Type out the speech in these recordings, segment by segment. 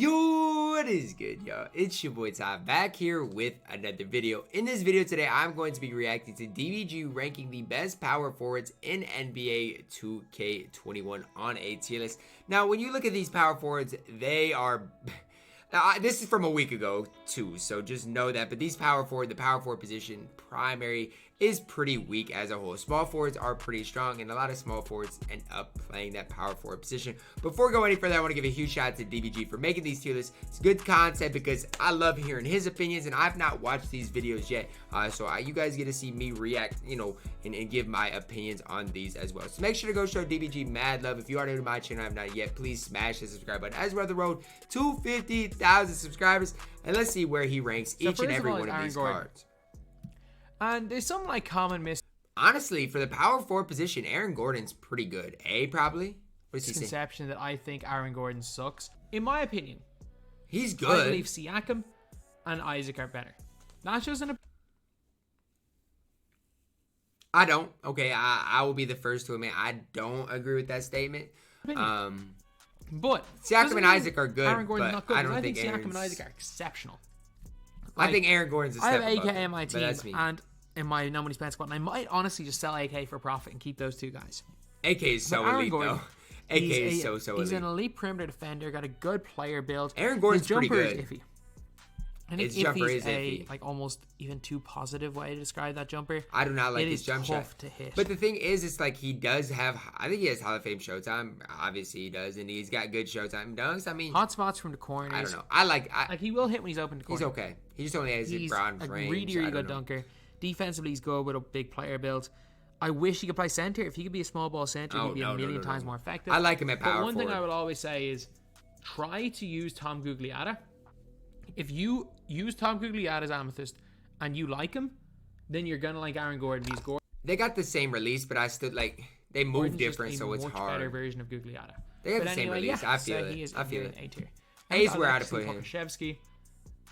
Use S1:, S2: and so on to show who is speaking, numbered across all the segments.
S1: Yo, what is good, y'all? It's your boy Ty back here with another video. In this video today, I'm going to be reacting to DBG ranking the best power forwards in NBA 2K21 on a tier list. Now, when you look at these power forwards, they are... this is from a week ago, too, so just know that. But these the power forward position, primary, is pretty weak as a whole. Small forwards are pretty strong, and a lot of small forwards end up playing that power forward position. Before we go any further, I want to give a huge shout out to DBG for making these tier lists. It's good content because I love hearing his opinions, and I've not watched these videos yet. So you guys get to see me react, and give my opinions on these as well. So make sure to go show DBG mad love. If you are new to my channel and have not yet, please smash the subscribe button as we're on the road to 50,000 subscribers. And let's see where he ranks each and every one of these cards.
S2: And there's some common miss.
S1: Honestly, for the power forward position, Aaron Gordon's pretty good. Probably. What is he
S2: Conception that I think Aaron Gordon sucks. In my opinion,
S1: he's good.
S2: I believe Siakam and Isaac are better. Not just an.
S1: I don't. Okay, I will be the first to admit I don't agree with that statement.
S2: But
S1: Siakam and Isaac are good.
S2: Aaron Gordon's not good.
S1: I don't
S2: think Siakam and Isaac are exceptional.
S1: I think Aaron Gordon's a step
S2: I have
S1: above
S2: AK in my team,
S1: that's me.
S2: and in my no money spent squad, and I might honestly just sell AK for profit and keep those two guys.
S1: AK is so elite, though. AK is so elite.
S2: He's an elite perimeter defender, got a good player build.
S1: Aaron Gordon's pretty good.
S2: Is iffy. I think
S1: his jumper is
S2: iffy. Almost even too positive way to describe that jumper.
S1: I do not like his jump shot.
S2: To hit.
S1: But the thing is, it's like he does have, I think he has Hall of Fame showtime. Obviously he does, and he's got good showtime dunks. I mean,
S2: hot spots from the corners.
S1: I don't know. I like
S2: he will hit when he's open to corner.
S1: He's okay. He just only has his broad range.
S2: He's a really good dunker. Defensively, he's good with a big player build. I wish he could play center. If he could be a small ball center, he'd be a million times more effective.
S1: I like him at power forward.
S2: But one thing I would always say is try to use Tom Gugliotta. If you use Tom Gugliotta's Amethyst and you like him, then you're gonna like Aaron Gordon.
S1: They got the same release, but I still they move
S2: Gordon's
S1: different, so it's
S2: much
S1: hard.
S2: Better version of Gugliotta.
S1: They have the same release. I feel it.
S2: He is
S1: I feel it.
S2: A tier.
S1: A's where I'd put him.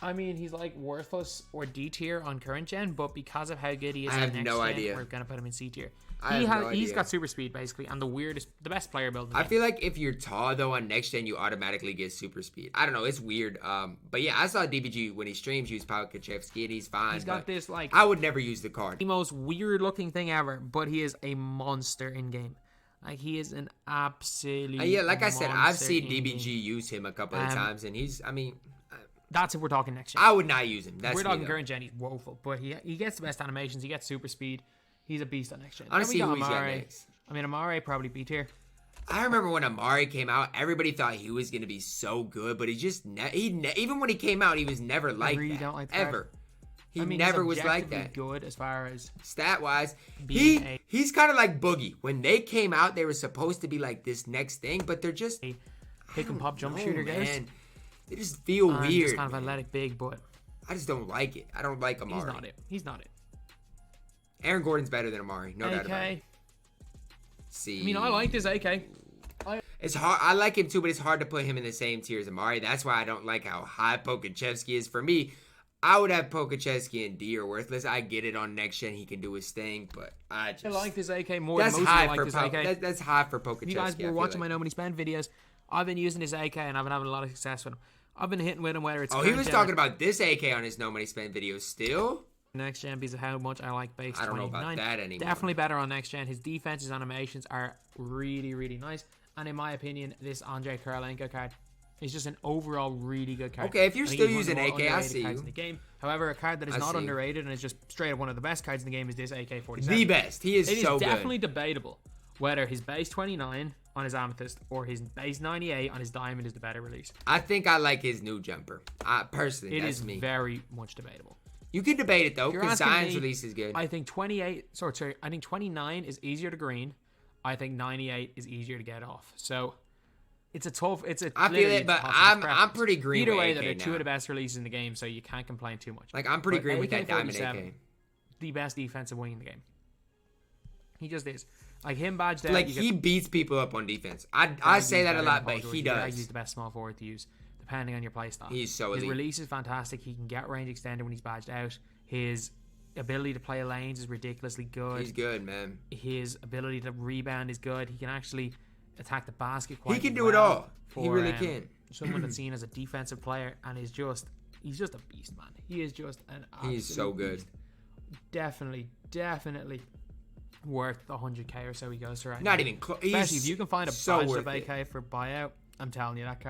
S2: I mean, he's worthless or D tier on current gen, but because of how good he is,
S1: I have no idea.
S2: We're gonna put him in C tier.
S1: He's
S2: got super speed basically, and the best player build.
S1: I feel like if you're tall though on next gen, you automatically get super speed. I don't know, it's weird. But yeah, I saw DBG when he streams use Pavlyuchevsky, and he's fine.
S2: He's got this
S1: I would never use the card.
S2: The most weird looking thing ever, but he is a monster in game. He is an absolute.
S1: Yeah, like I said, I've seen DBG use him a couple of times, and he's. I mean.
S2: That's if we're talking next gen.
S1: I would not use him.
S2: We're talking current gen. He's woeful, but he gets the best animations. He gets super speed. He's a beast on next gen.
S1: Honestly, who he's got next?
S2: I mean, Amare probably B tier.
S1: I remember when Amare came out, everybody thought he was gonna be so good, but he just even when he came out, he was never like that. Don't like that. Ever. He never was like that.
S2: Good as far as
S1: stat wise. He's kind of like Boogie. When they came out, they were supposed to be like this next thing, but they're just
S2: pick and pop jump shooter guys.
S1: They just feel weird.
S2: Just kind of athletic, big, but
S1: I just don't like it. I don't like Amari.
S2: He's not it.
S1: Aaron Gordon's better than Amari. No doubt about it. See.
S2: I mean, I like this AK.
S1: It's hard. I like him too, but it's hard to put him in the same tier as Amari. That's why I don't like how high Pokachevsky is. For me, I would have Pokachevsky and D or worthless. I get it on next gen. He can do his thing, but I
S2: like this AK more
S1: than
S2: most people like this AK.
S1: That's high for Pokachevsky.
S2: You guys were watching my No Money Spend videos. I've been using this AK, and I've been having a lot of success with him. I've been hitting with him whether it's.
S1: Oh, he was talking about this AK on his No Money Spent video still.
S2: Next gen because of how much I like base 29.
S1: I don't know about that anymore.
S2: Definitely better on next gen. His defenses animations are really, really nice. And in my opinion, this Andre Kirilenko card is just an overall really good card.
S1: Okay, if you're still using AK, I see you.
S2: In the game. However, a card that is not underrated and is just straight up one of the best cards in the game is this AK-47.
S1: The best. He is so good.
S2: It is definitely debatable whether his base 29 on his Amethyst or his base 98 on his Diamond is the better release.
S1: I think I like his new jumper. Personally, that's me.
S2: It is very much debatable.
S1: You can debate it though, because Zion's release is good.
S2: I think 28. Sorry. I think 29 is easier to green. I think 98 is easier to get off. So it's a tough. I feel it,
S1: but I'm pretty green.
S2: Either
S1: with
S2: way,
S1: AK
S2: they're
S1: now.
S2: two of the best releases in the game, so you can't complain too much.
S1: I'm pretty green with that Diamond AK.
S2: The best defensive wing in the game. He just is. Him badged out.
S1: He beats people up on defense. I say that a lot, but he does.
S2: He's the best small forward to use, depending on your playstyle.
S1: He's so elite.
S2: His release is fantastic. He can get range extended when he's badged out. His ability to play lanes is ridiculously good.
S1: He's good, man.
S2: His ability to rebound is good. He can actually attack the basket quite well.
S1: He can do it all. He really can.
S2: someone that's seen as a defensive player and he's just a beast, man. He is just an absolute
S1: He's so good.
S2: beast. Definitely worth the 100k or so he goes for right
S1: Not
S2: now.
S1: even close.
S2: Especially if you can find a
S1: so
S2: badge
S1: worth
S2: of AK for buyout, I'm telling you, that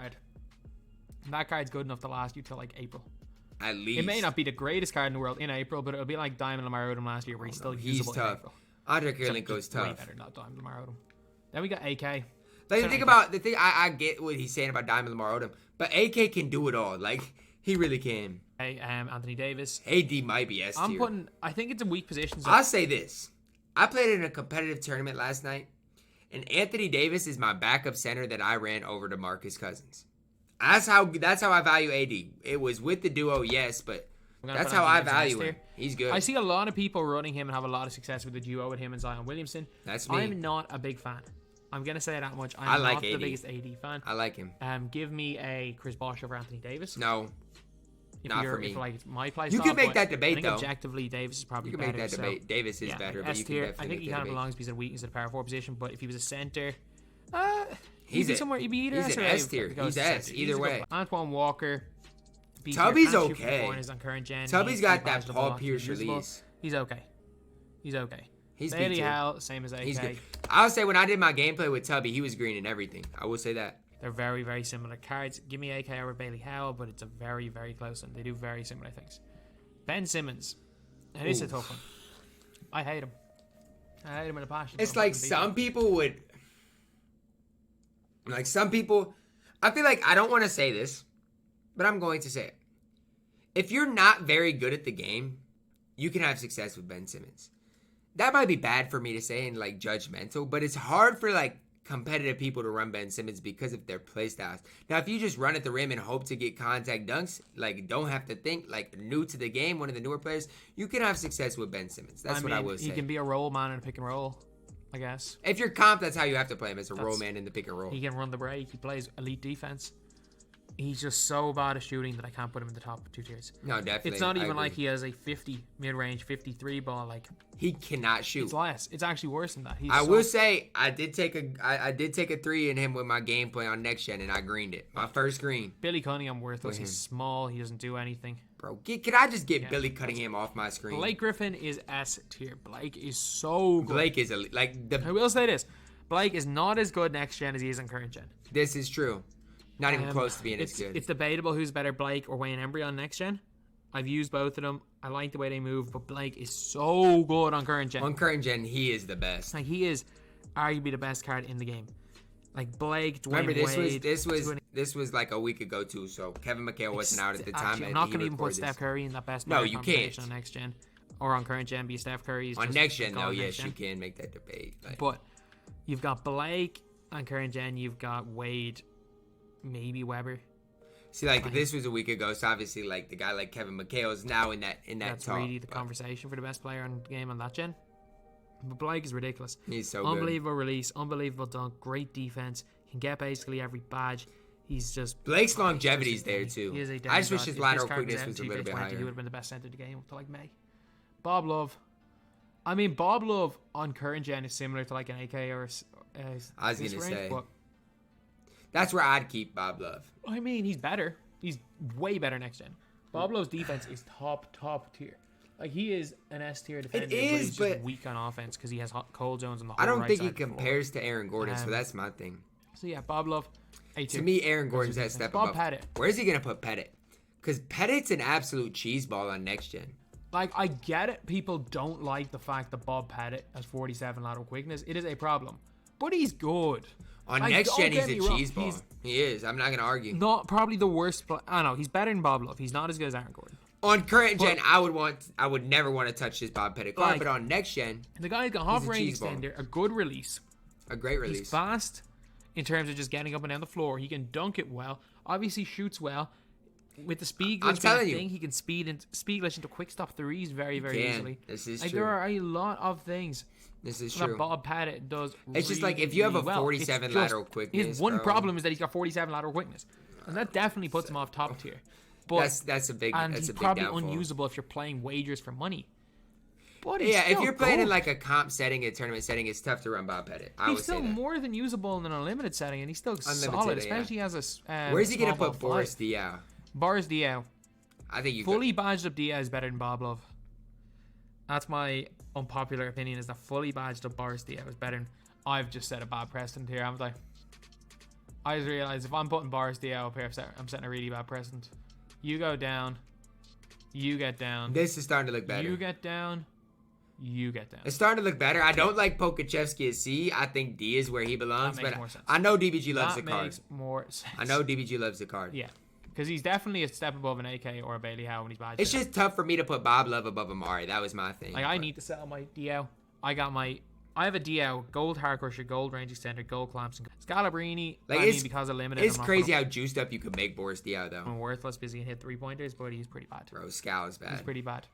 S2: card's good enough to last you till like April.
S1: At least.
S2: It may not be the greatest card in the world in April, but it'll be like Diamond Lamar Odom last year, where he's still
S1: He's
S2: usable in
S1: tough.
S2: April.
S1: Andre Kirilenko's
S2: Way
S1: tough.
S2: better, not Diamond Lamar Odom. Then we got AK.
S1: Like the thing I get what he's saying about Diamond Lamar Odom, but AK can do it all. Like he really can.
S2: Hey, Anthony Davis.
S1: AD might be S tier.
S2: I think it's a weak position. So
S1: I'll say this. I played in a competitive tournament last night, and Anthony Davis is my backup center that I ran over to DeMarcus Cousins. That's how I value AD. It was with the duo, yes, but that's how I value him. He's good.
S2: I see a lot of people running him and have a lot of success with the duo with him and Zion Williamson.
S1: That's me.
S2: I'm not a big fan. I'm going to say that much.
S1: I
S2: I'm
S1: like
S2: not
S1: AD.
S2: the biggest AD fan.
S1: I like him.
S2: Give me a Chris Bosh over Anthony Davis.
S1: No, not for me.
S2: If like my play
S1: You
S2: style,
S1: can make
S2: but
S1: that debate,
S2: I think
S1: though.
S2: Objectively, Davis is probably
S1: You can make
S2: better.
S1: that debate. Davis is better, but you can definitely
S2: I think
S1: make
S2: he
S1: that
S2: kind of
S1: debate.
S2: belongs because of weakness at the power forward position. But if he was a center,
S1: He's
S2: he'd be either
S1: he's
S2: S
S1: an
S2: or
S1: S
S2: A.
S1: tier.
S2: Goes
S1: He's
S2: to
S1: S,
S2: center.
S1: either
S2: He's a good
S1: way.
S2: player. Antoine Walker.
S1: Tubby's
S2: Can't shoot from
S1: okay.
S2: corners on current gen.
S1: Tubby's
S2: He's
S1: got that
S2: badged
S1: Paul
S2: a lot.
S1: Pierce
S2: He's usable.
S1: release.
S2: He's okay.
S1: He's
S2: Bailey
S1: good too.
S2: Howell, same as AK.
S1: He's good. I'll say when I did my gameplay with Tubby, he was green and everything. I will say that.
S2: They're very, very similar cards. Give me AK over Bailey Howell, but it's a very, very close one. They do very similar things. Ben Simmons. It is a tough one. I hate him. I hate him in a passion.
S1: It's like some people would... Like some people... I feel like I don't want to say this, but I'm going to say it. If you're not very good at the game, you can have success with Ben Simmons. That might be bad for me to say and like judgmental, but it's hard for like competitive people to run Ben Simmons because of their playstyles. Now, if you just run at the rim and hope to get contact dunks, like don't have to think, like new to the game, one of the newer players, you can have success with Ben Simmons. That's what I will say.
S2: He can be a roll man in a pick and roll, I guess.
S1: If you're comp, that's how you have to play him, as a roll man in the pick and roll.
S2: He can run the break. He plays elite defense. He's just so bad at shooting that I can't put him in the top 2 tiers.
S1: No, definitely.
S2: It's not even like he has a 50 mid-range 53 ball. Like
S1: he cannot shoot.
S2: It's less. It's actually worse than that.
S1: I will say I did take a 3 in him with my gameplay on next gen, and I greened it. My first green.
S2: Billy Cunningham worthless. He's small. He doesn't do anything.
S1: Bro, can I just get Billy Cunningham off my screen?
S2: Blake Griffin is S tier. Blake is so good.
S1: Blake is
S2: I will say this: Blake is not as good next gen as he is in current gen.
S1: This is true. Not even close to being as good.
S2: It's debatable who's better, Blake or Wayne Embry on next gen. I've used both of them. I like the way they move, but Blake is so good on current gen.
S1: On current gen, he is the best.
S2: Like he is arguably the best card in the game. Like Blake, Dwayne
S1: Remember,
S2: Wade,
S1: this was like a week ago too. So Kevin McHale wasn't out at the time.
S2: Actually, I'm not going to even put Steph Curry in that best.
S1: No, you can't.
S2: On next gen or on current gen, be Steph Curry.
S1: On next gen, though, yes, you can make that debate.
S2: But you've got Blake on current gen. You've got Wade, maybe Weber.
S1: See, like this was a week ago, so obviously, like the guy like Kevin McHale is now in that
S2: That's
S1: talk.
S2: really the conversation for the best player in the game on that gen. But Blake is ridiculous.
S1: He's so
S2: unbelievable release, unbelievable dunk, great defense. He can get basically every badge. He's just
S1: Blake's longevity's there too.
S2: He is a
S1: I just wish his lateral quickness was a little bit higher.
S2: He would have been the best center of the game up to like May. Bob Love. I mean, Bob Love on current gen is similar to like an AK or.
S1: I was gonna say. That's where I'd keep Bob Love.
S2: I mean, he's better. He's way better next gen. Bob Love's defense is top tier. Like, he is an S tier defender, but he's just weak on offense because he has cold zones on the whole
S1: I don't
S2: right
S1: think
S2: side
S1: he compares to Aaron Gordon, so that's my thing.
S2: So, yeah, Bob Love, A tier.
S1: To me, Aaron Gordon's that step above.
S2: Bob Pettit.
S1: Where is he going to put Pettit? Because Pettit's an absolute cheese ball on next gen.
S2: Like, I get it. People don't like the fact that Bob Pettit has 47 lateral quickness. It is a problem. But he's good.
S1: On next gen, he's a cheese ball. He is. I'm not going to argue.
S2: Not probably the worst. I know. He's better than Bob Love. He's not as good as Aaron Gordon.
S1: On current gen, I would never want to touch this Bob Pettit card, but on next gen,
S2: the guy's got half range extender, a good release.
S1: A great release.
S2: He's fast in terms of just getting up and down the floor. He can dunk it well. Obviously shoots well. With the speed glitch thing, he can speed glitch into quick stop threes very, very easily.
S1: This is
S2: like,
S1: true.
S2: There are a lot of things.
S1: This is true.
S2: That Bob Pettit does.
S1: It's just like if you have a 47 lateral quickness.
S2: His one problem is that he's got 47 lateral quickness, and that definitely puts him off top tier. But
S1: that's a big.
S2: And
S1: that's
S2: he's
S1: a big
S2: probably
S1: downfall.
S2: unusable if you're playing wagers for money. But he's
S1: Yeah, if
S2: still
S1: you're playing in
S2: good.
S1: like a comp setting, a tournament setting, it's tough to run Bob Pettit. I
S2: He's
S1: would say
S2: still
S1: that.
S2: more than usable in an unlimited setting, and he's still
S1: Unlimited,
S2: solid,
S1: yeah.
S2: especially as a.
S1: Where's he gonna
S2: small
S1: put
S2: ball
S1: Boris
S2: five.
S1: Diaw?
S2: Boris Diaw.
S1: I think you
S2: Fully badged up Diaz is better than Bob Love. That's my unpopular opinion, is that fully badged up Boris Diaw is better than... I've just set a bad precedent here, haven't I? I just realized if I'm putting Boris Diaw up here, I'm setting a really bad precedent. You go down. You get down.
S1: This is starting to look better.
S2: You get down. You get down.
S1: It's starting to look better. I don't like Pokachevsky at C. I think D is where he belongs.
S2: That makes
S1: but
S2: more sense.
S1: I know DBG loves
S2: That
S1: the card.
S2: makes more sense.
S1: I know DBG loves the card.
S2: Yeah. Because he's definitely a step above an AK or a Bailey Howe when he's badged.
S1: It's just tough for me to put Bob Love above Amari. That was my thing.
S2: Like, I need to sell my DL. I have a DL, gold hard crusher, gold range extender, gold clamps, and Scalabrini.
S1: Like,
S2: because of limited.
S1: It's crazy how juiced up you could make Boris Diaw, though.
S2: I'm worthless because he can hit 3-pointers, but he's pretty bad.
S1: Bro, Scal is bad.
S2: He's pretty bad.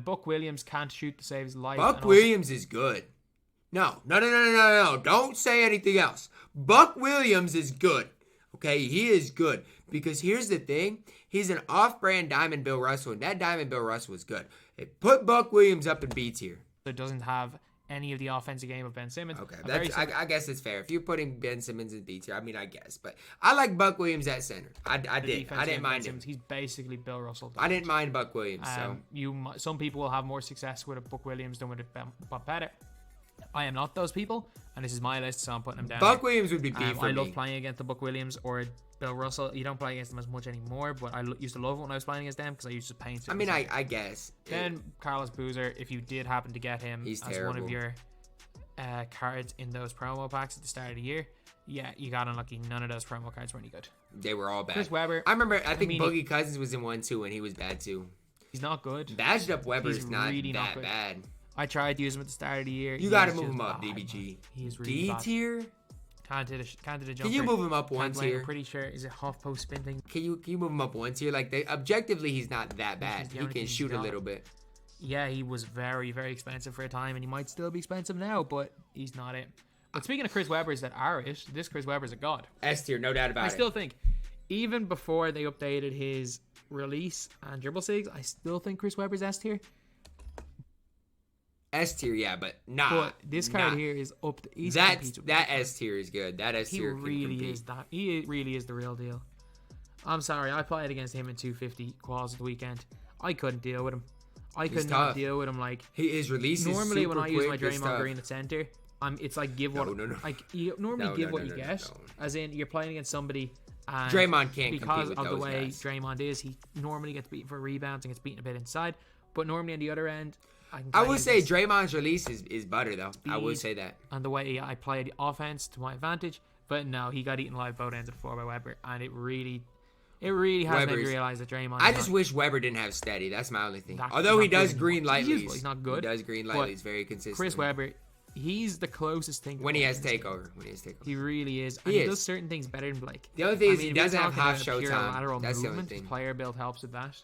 S2: Buck Williams can't shoot to save his life.
S1: Buck Williams is good. No. Don't say anything else. Buck Williams is good. Okay, he is good. Because here's the thing. He's an off-brand Diamond Bill Russell, and that Diamond Bill Russell was good. It put Buck Williams up in B tier.
S2: It doesn't have any of the offensive game of Ben Simmons.
S1: Okay, I guess it's fair. If you're putting Ben Simmons in B tier, I mean, I guess. But I like Buck Williams at center. I didn't mind him.
S2: He's basically Bill Russell.
S1: I didn't mind Buck Williams. So
S2: some people will have more success with a Buck Williams than with a Bob Pettit. I am not those people, and this is my list, so I'm putting him down.
S1: Buck Williams would be B for me.
S2: I love playing against the Buck Williams or Bill Russell. You don't play against them as much anymore, but I used to love it when I was playing against them because I used to paint.
S1: I mean, I guess.
S2: Then Carlos Boozer, if you did happen to get him
S1: He's
S2: as
S1: terrible.
S2: one of your cards in those promo packs at the start of the year, yeah, you got unlucky. None of those promo cards were any good.
S1: They were all bad.
S2: Chris Webber.
S1: I remember, I think Boogie Cousins was in one too, and he was bad too.
S2: He's not good.
S1: Badged up Webber
S2: He's
S1: is not
S2: really
S1: that
S2: good.
S1: bad.
S2: I tried to use him at the start of the year.
S1: You got to move him up, DBG.
S2: He's really
S1: D
S2: bad.
S1: tier?
S2: Can't do the jumper.
S1: Can you move him up one
S2: Can't blame,
S1: tier?
S2: I'm pretty sure. Is it half post spin thing?
S1: Can you move him up one tier? Like, objectively, he's not that bad.
S2: the
S1: He
S2: only
S1: can
S2: thing he's
S1: shoot a
S2: got.
S1: little bit.
S2: Yeah, he was very, very expensive for a time, and he might still be expensive now, but he's not it. But speaking of Chris Webbers that are it, this Chris Webber's a god.
S1: S tier, no doubt about
S2: I
S1: it.
S2: still think, even before they updated his release and dribble sigs, I still think Chris Webber's S tier.
S1: S tier, yeah, but nah.
S2: But this card here is up to
S1: that S tier is good. That S
S2: He
S1: tier can
S2: really
S1: compete.
S2: is that. He really is the real deal. I'm sorry, I played against him in 250 quals at the weekend. I couldn't deal with him. I could not
S1: tough.
S2: deal with him. Like,
S1: His release is
S2: normally
S1: super
S2: when I use my
S1: quick, it's
S2: Draymond
S1: tough.
S2: Green at center, it's like give what
S1: No.
S2: like you normally
S1: No,
S2: give
S1: no,
S2: what
S1: no,
S2: you
S1: no,
S2: get.
S1: no.
S2: As in, you're playing against somebody. And
S1: Draymond can't compete
S2: because
S1: with
S2: of the
S1: those
S2: way
S1: guys.
S2: Draymond is. He normally gets beaten for rebounds and gets beaten a bit inside. But normally on the other end,
S1: I would say Draymond's release is butter though. I would say that.
S2: And the way I play the offense to my advantage. But no, he got eaten alive both ends of the floor by Webber, and it really has made me realize that Draymond.
S1: I just wish Webber didn't have steady. That's my only thing.
S2: That-
S1: Although he
S2: he's not
S1: does
S2: good
S1: green
S2: anymore.
S1: light leads.
S2: He's not good.
S1: He does green light
S2: but
S1: leads very consistent.
S2: Chris Webber, he's the closest thing.
S1: When he has takeover.
S2: He really is. And
S1: He
S2: he
S1: is.
S2: does certain things better than Blake.
S1: The only thing is he
S2: if we're
S1: doesn't have
S2: talking
S1: half
S2: about
S1: show
S2: pure
S1: time.
S2: lateral
S1: That's the only
S2: movement,
S1: thing.
S2: his player build helps with that.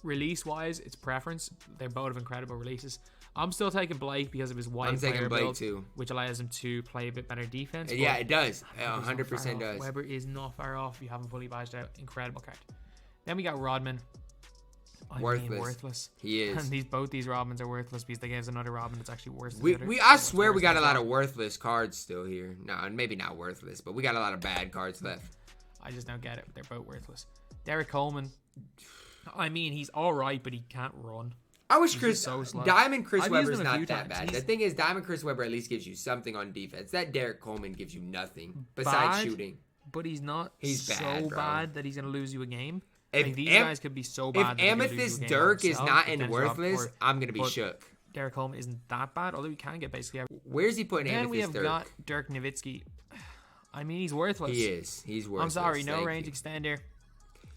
S2: Release-wise, it's preference. They're both incredible releases. I'm still taking Blake because of his wide
S1: I'm taking
S2: player
S1: Blake
S2: build,
S1: too.
S2: which allows him to play a bit better defense.
S1: Yeah,
S2: but
S1: it does.
S2: Webber's not
S1: 100%
S2: far off.
S1: does.
S2: Webber is not far off. You haven't fully badged out. Incredible card. Then we got Rodman. Worthless.
S1: He is.
S2: And both these Rodmans are worthless because they gave us another Rodman that's actually worse than the other.
S1: I
S2: It's
S1: swear we
S2: worse
S1: got a
S2: than
S1: lot
S2: the
S1: of worthless cards still here. No, maybe not worthless, but we got a lot of bad cards left.
S2: I just don't get it. They're both worthless. Derek Coleman. I mean, he's all right, but he can't run.
S1: I wish
S2: He's
S1: Chris
S2: just so slow.
S1: Diamond Chris
S2: I've used
S1: Webber's
S2: him a few
S1: not that
S2: times.
S1: bad. The
S2: He's-
S1: thing is, Diamond Chris Webber at least gives you something on defense. That Derek Coleman gives you nothing besides
S2: Bad,
S1: shooting.
S2: But he's not
S1: He's
S2: so
S1: bad, bro.
S2: bad that he's going to lose you a game.
S1: If
S2: Like, these
S1: Am-
S2: guys could be so
S1: If
S2: bad. that they could lose you a
S1: Amethyst
S2: game
S1: Dirk
S2: by
S1: is
S2: themselves,
S1: not
S2: but
S1: in
S2: then
S1: worthless,
S2: drop
S1: I'm gonna be
S2: but
S1: shook.
S2: Derek Coleman isn't that bad, although he can get basically everything.
S1: Where's he putting
S2: Then
S1: Amethyst
S2: we have
S1: Dirk?
S2: got Dirk Nowitzki. I mean, he's worthless.
S1: He is. He's worthless.
S2: I'm sorry, no
S1: Thank
S2: range
S1: you.
S2: extender.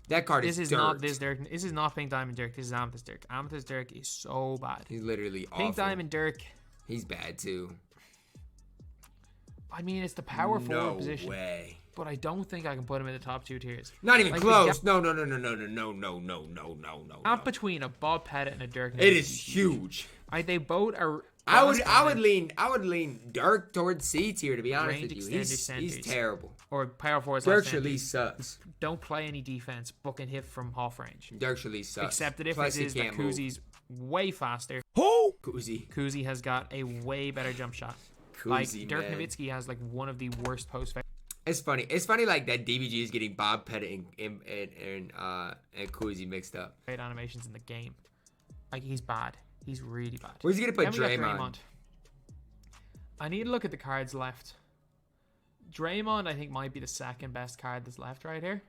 S1: That card
S2: This
S1: is
S2: is
S1: dirt.
S2: not this Dirk. This is not Pink Diamond Dirk. This is Amethyst Dirk. Amethyst Dirk is so bad.
S1: He's literally awful.
S2: Pink Diamond Dirk.
S1: He's bad too.
S2: I mean, it's the power forward
S1: No
S2: position,
S1: way.
S2: but I don't think I can put him in the top 2 tiers.
S1: Not even
S2: Like,
S1: close. No.
S2: Gap between a Bob Pettit and a Dirk.
S1: It is huge.
S2: They both are.
S1: I would lean Dirk towards C tier, to be honest
S2: Range
S1: with you.
S2: extender
S1: He's
S2: centers.
S1: terrible.
S2: Or power forwards.
S1: Dirk's release sucks.
S2: Don't play any defense. Book and hit from half range.
S1: Dirk's release sucks.
S2: Except the
S1: Plus,
S2: difference
S1: he
S2: is that
S1: can't move.
S2: Kuzi's way faster.
S1: Oh, Kuzi.
S2: Kuzi has got a way better jump shot.
S1: Kuzi,
S2: like Dirk Nowitzki has like one of the worst post fakes.
S1: It's funny. It's funny like that DBG is getting Bob Pettit and Kuzi mixed up.
S2: Great animations in the game. Like he's bad. He's really bad.
S1: Where's he gonna put
S2: Then we got
S1: Draymond?
S2: I need to look at the cards left. Draymond, I think, might be the second best card that's left right here.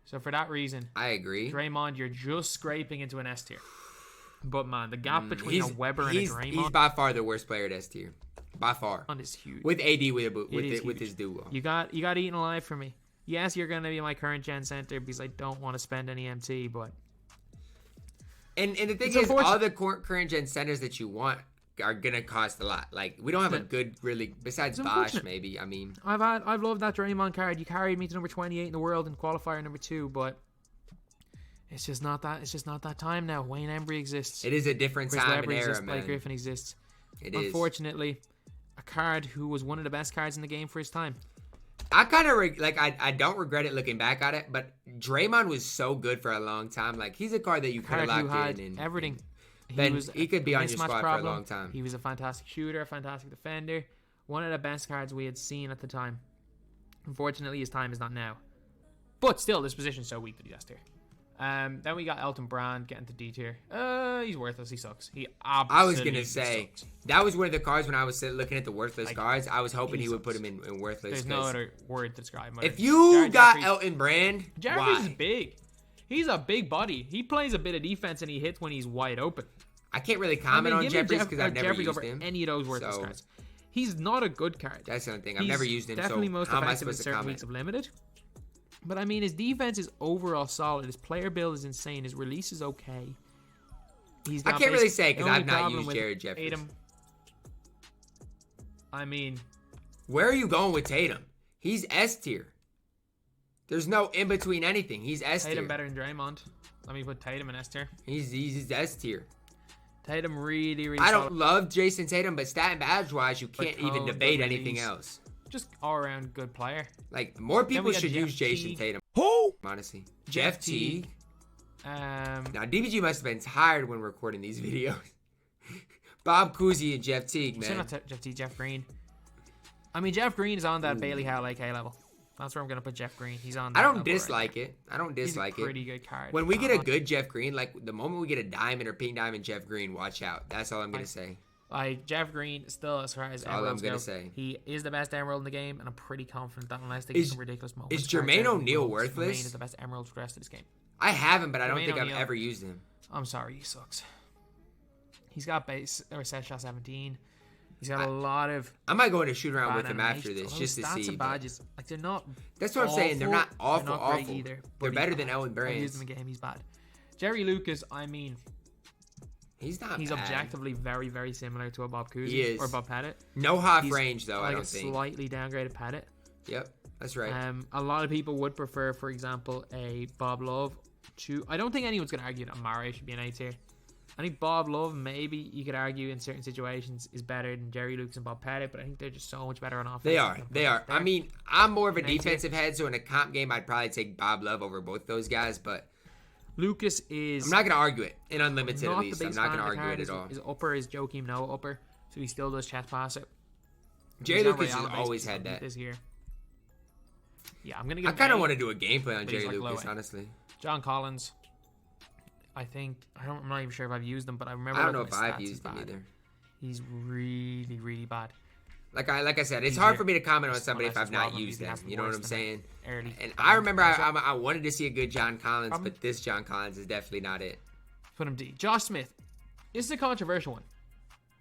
S2: So for that reason,
S1: I agree.
S2: Draymond, you're just scraping into an S tier. But man, the gap between a Weber and a Draymond,
S1: he's by far the worst player at S tier. By far.
S2: Is huge.
S1: With AD with his duo.
S2: You got eaten alive for me. Yes, you're gonna be my current gen center because I don't want to spend any MT, but
S1: and the thing is, all the current gen centers that you want are gonna cost a lot. Like we don't have a good really besides Bosh maybe. I mean,
S2: I've loved that Draymond card. You carried me to number 28 in the world in qualifier number 2, but it's just not that. It's just not that time now. Wayne Embry exists.
S1: It is a different time and era, man.
S2: Blake Griffin exists.
S1: It is.
S2: Unfortunately, a card who was one of the best cards in the game for his time.
S1: I kind of I don't regret it looking back at it, but Draymond was so good for a long time. Like he's a card that you could have locked in and
S2: everything.
S1: He could be on your squad for a long time.
S2: He was a fantastic shooter, a fantastic defender, one of the best cards we had seen at the time. Unfortunately, his time is not now. But still, this position is so weak that he's S tier. Then we got Elton Brand getting to D tier. He's worthless. He sucks. He absolutely
S1: I was gonna say
S2: sucks.
S1: That was one of the cards when I was looking at the worthless cards. I was hoping he would put him in worthless.
S2: There's no other word to describe him.
S1: If you got Elton Brand,
S2: Jeffries is big. He's a big body. He plays a bit of defense and he hits when he's wide open.
S1: I can't really comment on Jeffries because I've never used him.
S2: Any of those worthless cards. He's not a good card.
S1: That's the only thing. I've never used him.
S2: Definitely
S1: so
S2: most
S1: how am I
S2: effective in
S1: supposed to
S2: certain
S1: comment?
S2: weeks of limited. But I mean, his defense is overall solid. His player build is insane. His release is okay.
S1: I can't really say because I've not used Jared Jeffries.
S2: Tatum, I mean,
S1: where are you going with Tatum? He's S tier. There's no in between anything. He's S tier.
S2: Tatum better than Draymond. Let me put Tatum in S tier.
S1: He's S tier.
S2: Tatum really.
S1: I don't love Jason Tatum, but stat and badge wise, you can't even debate anything else.
S2: Just all around good player.
S1: Like more people should use Jason Tatum.
S2: Who?
S1: Honestly, Jeff Teague.
S2: Now
S1: DBG must have been tired when recording these videos. Bob Cousy and Jeff Teague, man.
S2: Not Jeff Teague, Jeff Green. I mean, Jeff Green is on that Bailey Howell AK level. That's where I'm gonna put Jeff Green. He's on. That
S1: I don't
S2: level
S1: dislike it. I don't dislike
S2: He's a pretty good card.
S1: When we get a good Jeff Green, like the moment we get a diamond or pink diamond Jeff Green, watch out. That's all I'm gonna say.
S2: Like Jeff Green, still as far as
S1: all I'm gonna say,
S2: he is the best emerald in the game, and I'm pretty confident that unless they get some ridiculous moments,
S1: is Jermaine O'Neal worthless?
S2: Jermaine is the best emerald for the rest of this game.
S1: I have him, but I don't think I've ever used him.
S2: I'm sorry, he sucks. He's got base or set shot 17. He's got a lot of.
S1: I might go in a shoot around with him after this just to see.
S2: And badges, like they're not.
S1: That's what I'm saying. They're not awful.
S2: They're not great either.
S1: They're better than Elton Brand.
S2: I used him in game. He's bad. Jerry Lucas, I mean.
S1: He's not.
S2: He's
S1: bad.
S2: objectively very similar to a Bob Cousy or Bob Pettit.
S1: No half range though.
S2: Like
S1: I don't think.
S2: Slightly downgraded Pettit.
S1: Yep, that's right.
S2: A lot of people would prefer, for example, a Bob Love to. I don't think anyone's gonna argue that Amare should be an A tier. I think Bob Love, maybe you could argue in certain situations, is better than Jerry Lucas and Bob Pettit, but I think they're just so much better on offense.
S1: They are. I mean, I'm more of a defensive head, so in a comp game, I'd probably take Bob Love over both those guys, but
S2: Lucas is.
S1: I'm not going to argue it. In Unlimited, at least. I'm not going to argue it at all.
S2: His upper is Joakim Noah upper, so he still does chest pass it.
S1: Jerry Lucas has always had that.
S2: This year. Yeah, I'm going to get.
S1: I kind of want to do a gameplay on Jerry Lucas, honestly.
S2: John Collins. I'm not even sure if I've used him, but I remember.
S1: I don't know if I've used him either.
S2: He's really bad.
S1: Like I said, it's hard for me to comment on somebody if I've not used them. You know what I'm saying? And I remember I wanted to see a good John Collins, but this John Collins is definitely not it.
S2: Put him D. Josh Smith. This is a controversial one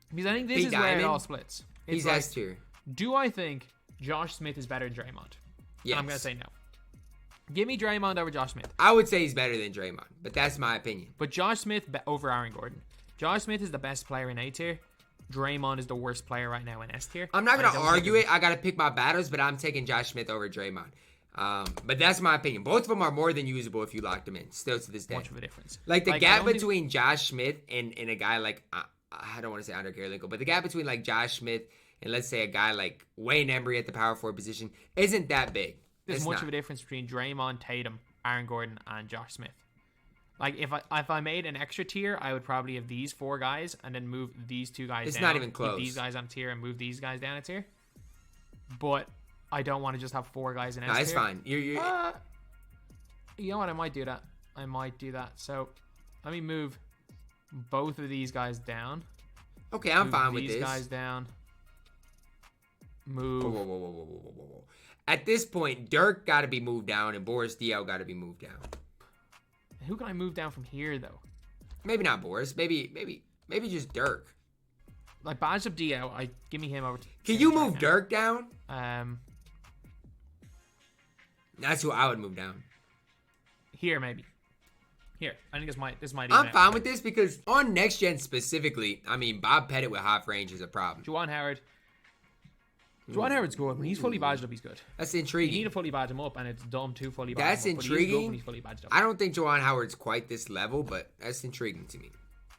S2: because I think this is where it all splits.
S1: He's S tier.
S2: Do I think Josh Smith is better than Draymond?
S1: Yes.
S2: I'm gonna say no. Give me Draymond over Josh Smith.
S1: I would say he's better than Draymond, but that's my opinion.
S2: But Josh Smith over Aaron Gordon. Josh Smith is the best player in A tier. Draymond is the worst player right now in S tier.
S1: I'm not going to argue it. I got to pick my battles, but I'm taking Josh Smith over Draymond. But that's my opinion. Both of them are more than usable if you locked them in, still to this day.
S2: Much of a difference.
S1: Like the gap between Josh Smith and a guy like, I don't want to say Andre Kirilenko, but the gap between like Josh Smith and let's say a guy like Wayne Embry at the power forward position isn't that big.
S2: There's much of a difference between Draymond, Tatum, Aaron Gordon, and Josh Smith. Like if I made an extra tier, I would probably have these 4 guys and then move these 2 guys down.
S1: It's not even close.
S2: Keep these guys on tier and move these guys down a tier. But I don't want to just have 4 guys in S tier.
S1: It's fine. You
S2: know what? I might do that. I might do that. So let me move both of these guys down.
S1: Okay, I'm fine with this.
S2: These guys down. Move.
S1: Whoa. At this point, Dirk got to be moved down and Boris Dio got to be moved down.
S2: Who can I move down from here though?
S1: Maybe not Boris. Maybe just Dirk.
S2: Like badge up Dio. Give me him over.
S1: Can you move Dirk down? That's who I would move down.
S2: Here maybe. Here, I think this might.
S1: I'm fine with this because on next gen specifically, I mean Bob Pettit with half range is a problem.
S2: Juwan Howard. Juwan Howard's good. When he's fully badged up, he's good.
S1: That's intriguing.
S2: You need to fully badge him up, and it's dumb to fully badge
S1: That's
S2: him up.
S1: intriguing.
S2: But he's fully badged up.
S1: I don't think Juwan Howard's quite this level, but that's intriguing to me.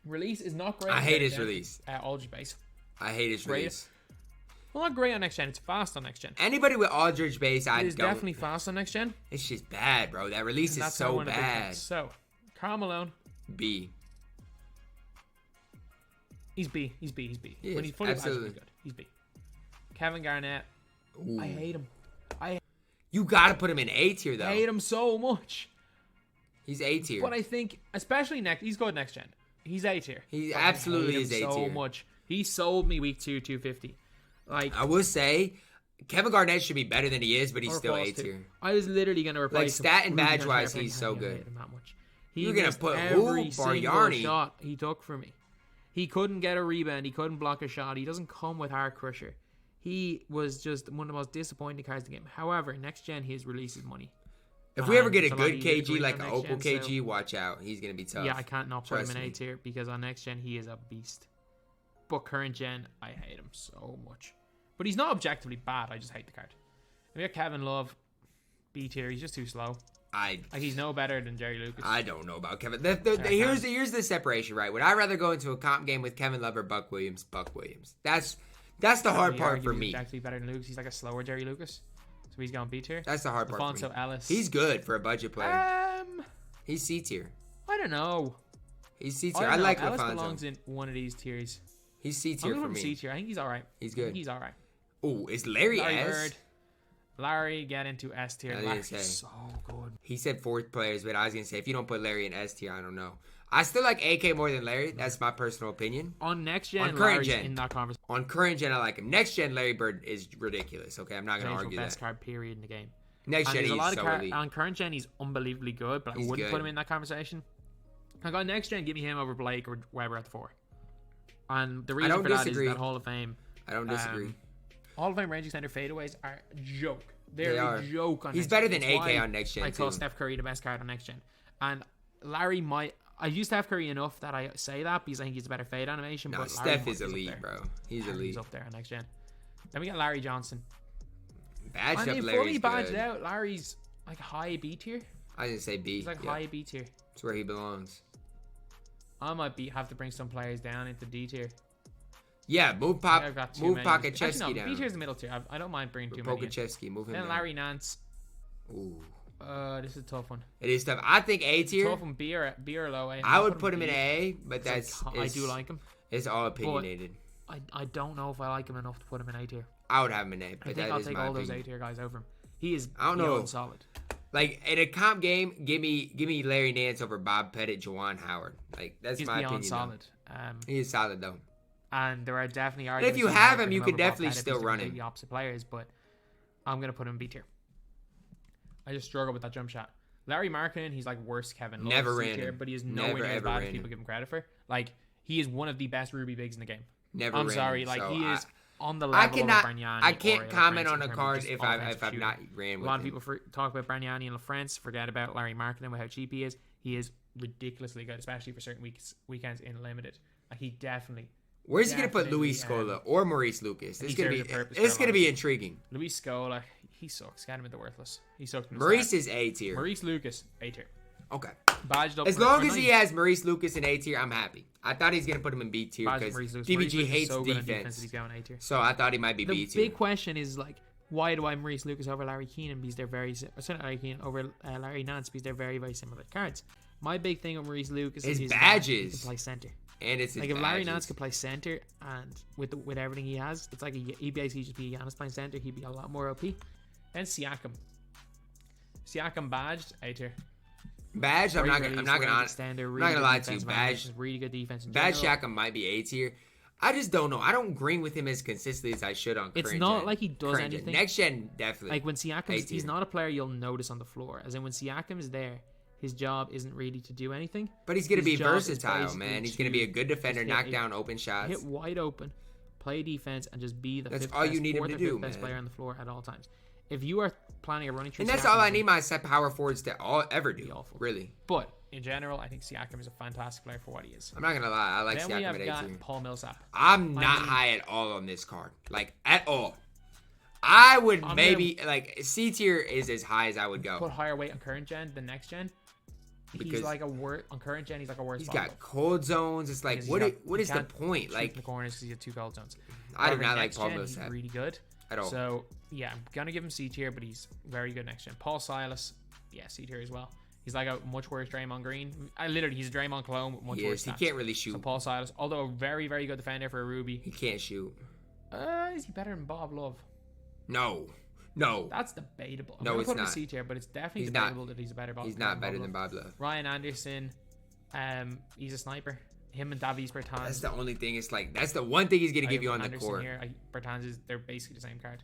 S2: Release is not great.
S1: I hate his release.
S2: Aldridge base.
S1: I hate his release.
S2: Well, not great on next gen. It's fast on next gen.
S1: Anybody with Aldridge base, I don't.
S2: It's definitely fast on next gen.
S1: It's just bad, bro. That release is so bad.
S2: So, Karl Malone.
S1: B.
S2: He's B. He's B.
S1: Yes,
S2: when he's fully badged,
S1: absolutely.
S2: he's good. He's B. Kevin Garnett.
S1: Ooh.
S2: I hate him.
S1: You gotta put him in A tier though.
S2: I hate him so much.
S1: He's A tier.
S2: But I think, especially he's good next gen. He's A tier.
S1: He absolutely is A tier.
S2: So much. He sold me week 2, 250. Like
S1: I will say, Kevin Garnett should be better than he is, but he's still A tier.
S2: I was literally gonna replace
S1: like stat and badge wise, he's so good.
S2: You're
S1: gonna put who? Bargnani
S2: shot he took from me. He couldn't get a rebound. He couldn't block a shot. He doesn't come with Heart Crusher. He was just one of the most disappointing cards in the game. However, next gen his release is money.
S1: If we ever get a good KG like an Opal KG, watch out. He's gonna be tough.
S2: Yeah, I can't not put him in A tier because on next gen he is a beast. But current gen, I hate him so much. But he's not objectively bad. I just hate the card. We got Kevin Love, B tier. He's just too slow. He's no better than Jerry Lucas.
S1: I don't know about Kevin. Here's the separation, right? Would I rather go into a comp game with Kevin Love or Buck Williams? Buck Williams. That's the hard part for me.
S2: He's actually better than Lucas. He's like a slower Jerry Lucas. So he's going B tier.
S1: That's the hard part for me.
S2: Alfonso Ellis.
S1: He's good for a budget player. He's C tier.
S2: I don't know.
S1: He's C tier. I like
S2: Ellis
S1: Alfonso.
S2: belongs in one of these tiers.
S1: He's C tier for me.
S2: C tier. I think he's all right.
S1: He's good.
S2: He's all right.
S1: Oh, is Larry S?
S2: Bird. Larry get into S tier. Larry's so good.
S1: He said 4th players, but I was gonna say if you don't put Larry in S tier, I don't know. I still like AK more than Larry. That's my personal opinion.
S2: On next gen,
S1: on current
S2: Larry's
S1: gen,
S2: in that conversation.
S1: On current gen, I like him. Next gen, Larry Bird is ridiculous. Okay, I'm not gonna argue
S2: best
S1: that.
S2: card period in the game.
S1: Next gen, he's so elite.
S2: On current gen, he's unbelievably good, but I wouldn't put him in that conversation. I got next gen, give me him over Blake or Weber at the 4. And the reason for that is that Hall of Fame.
S1: I don't disagree.
S2: Hall of Fame range extender fadeaways are a joke. They're a joke on
S1: He's better than AK on next gen.
S2: I call Steph Curry the best card on next gen. And Larry might. I use Steph Curry enough that I say that because I think he's a better fade animation.
S1: No,
S2: but
S1: Steph is elite, bro. He's elite.
S2: He's up there on next gen. Then we got Larry Johnson.
S1: Badged up, Larry's
S2: fully badged
S1: good.
S2: out. Larry's like high B tier.
S1: I didn't say B.
S2: He's like high B tier.
S1: That's where he belongs.
S2: I might have to bring some players down into D tier.
S1: Yeah, move Pokachevsky down.
S2: B tier is the middle tier. I don't mind bringing too many.
S1: Pokachevsky, move him down.
S2: Then Larry Nance.
S1: Ooh.
S2: This is a tough one.
S1: It is tough. I think A tier.
S2: Tough one. B or low A.
S1: I would put him in A, but that's.
S2: I do like him.
S1: It's all opinionated.
S2: I don't know if I like him enough to put him in A tier.
S1: I would have him in A, but
S2: I think I'll take all those A tier guys over him. He is.
S1: I don't know.
S2: Solid.
S1: Like in a comp game, give me Larry Nance over Bob Pettit, Juwan Howard. Like that's my opinion. He's solid. He is solid though.
S2: And there are definitely
S1: If
S2: arguments.
S1: you have him, you could definitely still run him.
S2: The opposite players, but I'm gonna put him in B tier. I just struggle with that jump shot. Larry Markkinen, he's like worse Kevin Love.
S1: Never ran him.
S2: But he is nowhere near as bad as people give him credit for. Like he is one of the best Ruby bigs in the game.
S1: I'm
S2: sorry, like
S1: so
S2: he is on the level of Bargnani.
S1: I can't comment on a card if I've not ran with him.
S2: A lot of people talk about Bargnani and LaFrance, forget about Larry Markkinen with how cheap he is. He is ridiculously good, especially for certain weekends in limited. Like he definitely.
S1: Where's he gonna put Luis Scola or Maurice Lucas? It's gonna be intriguing.
S2: Luis Scola, he sucks. Got him at the worthless. He sucks.
S1: Maurice is A tier.
S2: Maurice Lucas, A tier.
S1: Okay.
S2: Badged up.
S1: As long as he has Maurice Lucas in A tier, I'm happy. I thought he's gonna put him in B tier because DBG hates defense.
S2: He's going A tier.
S1: So I thought he might be B tier.
S2: The big question is like, why do I Maurice Lucas over Larry Keenan? Because they're very Larry Keenan over Larry Nance because they're very, very similar cards. My big thing with Maurice Lucas
S1: His
S2: is
S1: badges.
S2: he can play center.
S1: And it's his
S2: like if Larry
S1: badges.
S2: Nance could play center and with everything he has, it's like he'd basically just be Giannis playing center. He'd be a lot more OP. And Siakam badged A tier.
S1: Badge, I'm not gonna lie to you. Badge,
S2: really good defense.
S1: Badge Siakam might be A tier. I just don't know. I don't agree with him as consistently as I should on current
S2: It's not
S1: gen.
S2: like he does
S1: Current
S2: anything.
S1: Gen. Next gen, definitely.
S2: Like when Siakam, he's not a player you'll notice on the floor. As in when Siakam is there, his job isn't really to do anything.
S1: But he's gonna
S2: His
S1: be
S2: job is
S1: versatile, man. He's gonna be a good defender, knock down open shots.
S2: Hit wide open, play defense, and just be the
S1: That's
S2: fifth
S1: all
S2: best,
S1: you need him
S2: fourth
S1: to
S2: or
S1: do,
S2: fifth best
S1: man.
S2: player on the floor at all times. If you are planning a running through,
S1: And that's
S2: Siakam,
S1: all I need my set power forwards to ever do.
S2: Awful.
S1: Really.
S2: But in general, I think Siakam is a fantastic player for what he is.
S1: I'm not gonna lie. I like
S2: Then we
S1: Siakam
S2: have
S1: at A
S2: got
S1: tier.
S2: Paul Millsap.
S1: I'm not high at all on this card. Like, at all. I would like, C tier is as high as I would go.
S2: Put higher weight on current gen than next gen.
S1: Because
S2: he's like on current gen. He's like a worse.
S1: He's got cold zones. It's like, what is the point? Like,
S2: in the corners because he had 2 cold zones.
S1: I do
S2: However,
S1: not like
S2: next
S1: Paul
S2: gen,
S1: Millsap
S2: He's really good
S1: at all.
S2: So yeah, I'm gonna give him C tier, but he's very good next gen. Paul Silas, yeah, C tier as well. He's like a much worse Draymond Green. He's a Draymond clone with much worse stats.
S1: He can't really shoot.
S2: So Paul Silas, although a very, very good defender for a Ruby.
S1: He can't shoot.
S2: Is he better than Bob Love?
S1: No.
S2: That's debatable. I'm
S1: No,
S2: gonna
S1: it's
S2: put him
S1: not.
S2: in C tier, but it's definitely debatable that he's a better Bob.
S1: He's not better than Bob Love.
S2: Ryan Anderson, he's a sniper. Him and Davies Bertans.
S1: That's the only thing. It's like, that's the one thing he's gonna give you on the court.
S2: Here, Bertans they're basically the same card.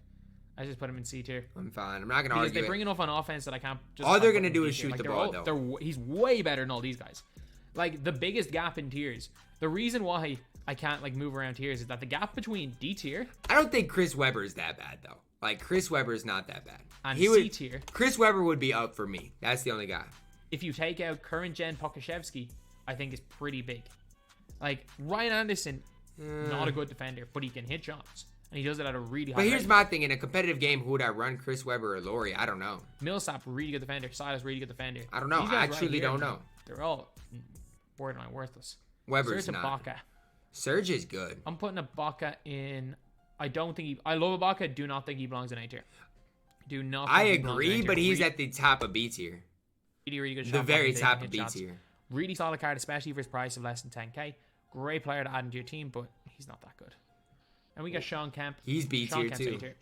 S2: I just put him in C tier.
S1: I'm fine. I'm not gonna
S2: Because
S1: argue.
S2: they bring enough on offense that I can't. Just
S1: All they're
S2: put
S1: gonna
S2: him
S1: do
S2: in
S1: is
S2: D tier.
S1: shoot
S2: Like,
S1: the ball, though.
S2: He's way better than all these guys. Like the biggest gap in tiers. The reason why I can't like move around tiers is that the gap between D tier.
S1: I don't think Chris Webber is that bad though. Like, Chris Webber is not that bad.
S2: And
S1: C
S2: tier.
S1: Chris Webber would be up for me. That's the only guy.
S2: If you take out current gen Pokashevsky, I think is pretty big. Like Ryan Anderson, not a good defender, but he can hit shots. And he does it at a really high
S1: But here's
S2: rate.
S1: my thing. In a competitive game, who would I run, Chris Webber or Laurie? I don't know.
S2: Millsap, really good defender. Silas, really good defender.
S1: I don't know.
S2: These
S1: I
S2: guys right
S1: truly
S2: here,
S1: don't know.
S2: They're all borderline worthless.
S1: Webber's
S2: Serge
S1: not.
S2: Ibaka.
S1: Serge is good.
S2: I'm putting Ibaka in. I don't think I love Ibaka. Do not think he belongs in A tier. Do not. Think
S1: I
S2: he belongs in A
S1: agree,
S2: tier.
S1: but he's at the top of B tier.
S2: Really good shot.
S1: The very
S2: blocking,
S1: top
S2: hit
S1: of B
S2: shots.
S1: tier.
S2: Really solid card, especially for his price of less than 10k. Great player to add into your team, but he's not that good. And we got Sean Kemp.
S1: He's B
S2: Sean
S1: tier
S2: Kemp's
S1: too.
S2: A tier.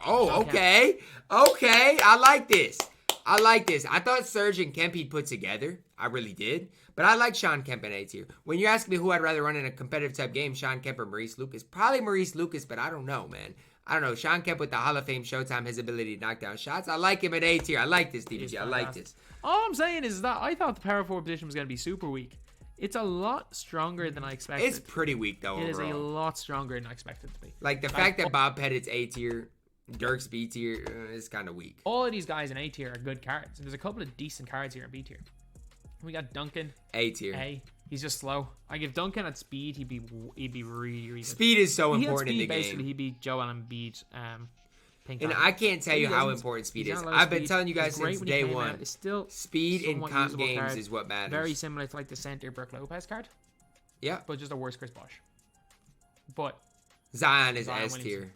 S1: Oh,
S2: Sean
S1: okay. Okay. I like this. I thought Serge and Kemp he'd put together. I really did. But I like Sean Kemp in A tier. When you're asking me who I'd rather run in a competitive type game, Sean Kemp or Maurice Lucas, probably Maurice Lucas, but I don't know, man. I don't know. Sean Kemp with the Hall of Fame Showtime, his ability to knock down shots. I like him at A tier. I like this, DBG. I like this.
S2: All I'm saying is that I thought the power forward position was going to be super weak. It's a lot stronger than I expected.
S1: It's pretty weak, though,
S2: It is
S1: overall.
S2: a lot stronger than I expected it to be.
S1: Like, the fact that Bob Pettit's A tier, Dirk's B tier, is kind of weak.
S2: All of these guys in A tier are good cards. And there's a couple of decent cards here in B tier. We got Duncan.
S1: A tier.
S2: A. He's just slow. I give Duncan at speed, he'd be really, really good.
S1: Speed is so
S2: He had
S1: important
S2: speed,
S1: in the
S2: basically,
S1: game.
S2: He'd be Joel Embiid, Pink
S1: And
S2: Diamond.
S1: I can't tell you
S2: He
S1: how
S2: doesn't-
S1: important speed
S2: he's
S1: is.
S2: got a lot of
S1: I've been
S2: speed.
S1: telling you guys
S2: It's great
S1: since
S2: when he
S1: day
S2: came
S1: one.
S2: out. It's still
S1: Speed in
S2: somewhat
S1: comp
S2: usable
S1: games
S2: card.
S1: is what matters.
S2: Very similar to like the center Brook Lopez card,
S1: Yeah.
S2: but just a worse Chris Bosh. But
S1: Zion is
S2: Zion
S1: S
S2: Williamson.
S1: tier.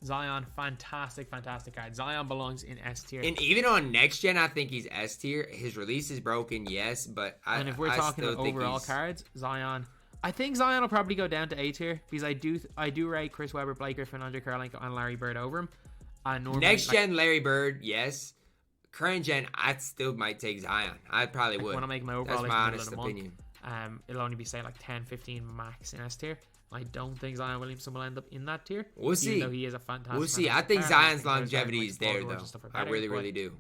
S2: Zion, fantastic card. Zion belongs in S tier.
S1: And even on next gen, I think he's S tier. His release is broken, yes, but
S2: And if we're
S1: I
S2: talking
S1: still
S2: about
S1: think
S2: overall
S1: he's-
S2: cards, Zion, I think Zion will probably go down to A tier because I do rate Chris Webber, Blake Griffin, Andre Karolinko, and Larry Bird over him. And normally,
S1: Next gen, Larry Bird, yes. Current gen, I still might take Zion. I probably would.
S2: when I make my
S1: That's
S2: overall
S1: my
S2: list
S1: honest
S2: in the middle of the
S1: opinion.
S2: month, it'll only be say like 10, 15 max in S tier. I don't think Zion Williamson will end up in that tier.
S1: We'll see.
S2: Even though he is a fantastic.
S1: We'll see. I
S2: fantastic
S1: think
S2: player. I
S1: Zion's
S2: think there's
S1: longevity
S2: guys
S1: is
S2: like Paul
S1: there,
S2: George
S1: though.
S2: and stuff are
S1: I
S2: better,
S1: really,
S2: but
S1: really do.
S2: either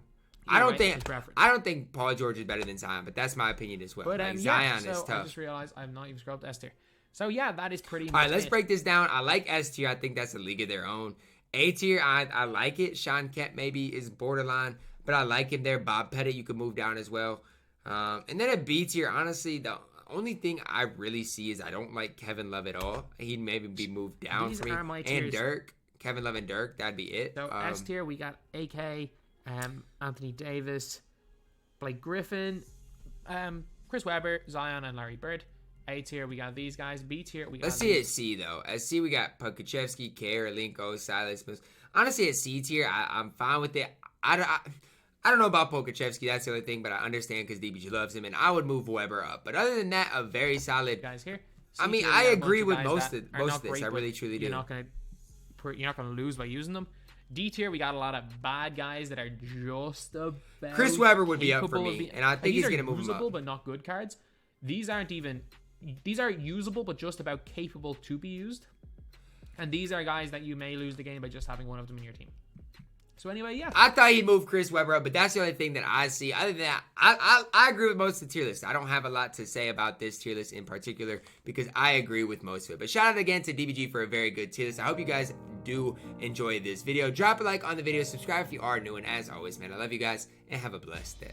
S1: I don't
S2: way,
S1: think
S2: it's preference.
S1: I don't think Paul George is better than Zion, but that's my opinion as well.
S2: But
S1: Like,
S2: yeah,
S1: Zion
S2: so
S1: is
S2: I
S1: tough.
S2: just realized I've not even scrubbed S tier. So yeah, that is pretty much
S1: All right, let's
S2: it.
S1: break this down. I like S tier. I think that's a league of their own. A tier, I like it. Sean Kemp maybe is borderline, but I like him there. Bob Pettit, you can move down as well. And then at B tier, honestly, the only thing I really see is I don't like Kevin Love at all. He'd maybe be moved down
S2: These
S1: for me.
S2: are my
S1: And
S2: tiers.
S1: Dirk, Kevin Love and Dirk, that'd be it.
S2: So S tier, we got AK, Anthony Davis, Blake Griffin, Chris Webber, Zion, and Larry Bird. A tier, we got these guys. B tier, we got
S1: Let's see at C, though. At C, we got Pokachevsky, Karolinko, Silas Mills. Honestly, at C tier, I'm fine with it. I don't know about Pokachevsky. That's the only thing, but I understand because DBG loves him, and I would move Weber up. But other than that, a very solid
S2: guys here.
S1: I mean, I agree with most of this. I really truly do.
S2: You're not gonna lose by using them. D tier, we got a lot of bad guys that are just about.
S1: Chris Webber would be up for me, and I think he's gonna move him up.
S2: Usable but not good cards. These aren't even. These are usable but just about capable to be used. And these are guys that you may lose the game by just having one of them in your team. So anyway, yeah.
S1: I thought he'd move Chris Webber up, but that's the only thing that I see. Other than that, I agree with most of the tier list. I don't have a lot to say about this tier list in particular because I agree with most of it. But shout out again to DBG for a very good tier list. I hope you guys do enjoy this video. Drop a like on the video. Subscribe if you are new. And as always, man, I love you guys and have a blessed day.